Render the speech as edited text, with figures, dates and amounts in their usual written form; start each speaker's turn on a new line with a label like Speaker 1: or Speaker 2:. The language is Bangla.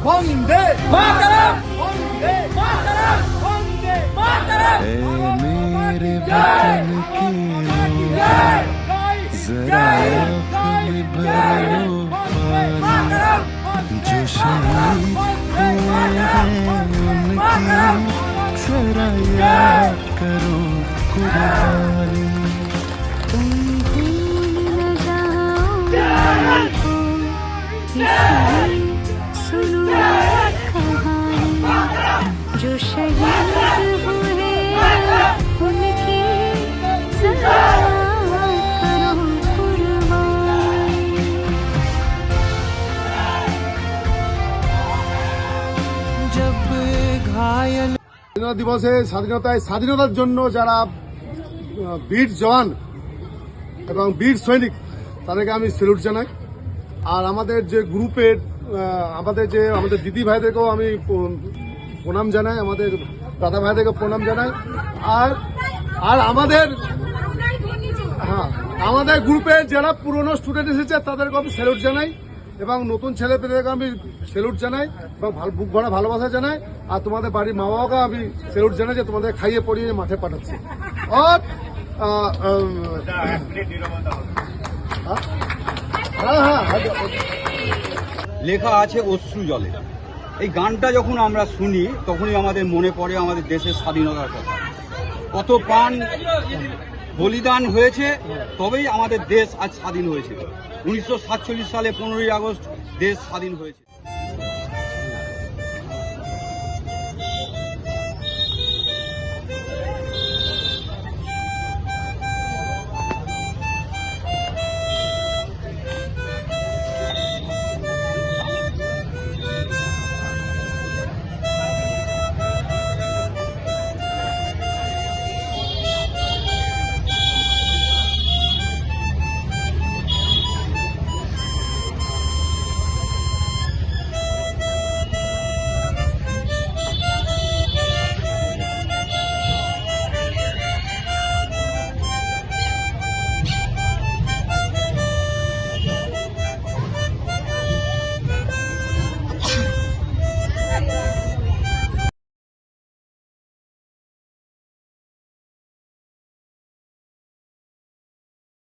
Speaker 1: বন্দে মাতরম, বন্দে মাতরম, বন্দে মাতরম।
Speaker 2: मेरे वतन के जरा आँख में भरो पानी, जो शहीद हुए हैं उनकी जरा याद करो कुर्बानी।
Speaker 3: तुम भूल न जाओ उनको, इसलिए सुनो कहानी, जो शहीद हुए उनकी जरा करो कुर्बानी।
Speaker 2: जब घायल
Speaker 4: স্বাধীনতা দিবসে স্বাধীনতার জন্য যারা বীর জওয়ান এবং বীর সৈনিক তাদেরকে আমি স্যালুট জানাই। আর আমাদের যে গ্রুপের আমাদের দিদি ভাইদেরকেও আমি প্রণাম জানাই, আমাদের দাদা ভাইদেরকে প্রণাম জানাই। আর আমাদের গ্রুপে যারা পুরনো স্টুডেন্ট এসেছে তাদেরকে আমি স্যালুট জানাই এবং নতুন ছেলেপেলেকে আমি স্যালুট জানাই এবং বুক ভরা ভালোবাসা জানাই। আর তোমাদের বাড়ির মা বাবাকে আমি স্যালুট জানাই যে তোমাদের খাইয়ে পড়িয়ে মাঠে পাঠাচ্ছে। আর
Speaker 5: লেখা আছে অশ্রু জলে। এই গানটা যখন আমরা শুনি তখনই আমাদের মনে পড়ে আমাদের দেশের স্বাধীনতার কথা। কত প্রাণ বলিদান হয়েছে তবেই আমাদের দেশ আজ স্বাধীন হয়েছে। 1947 সালে 15ই আগস্ট দেশ স্বাধীন হয়েছে।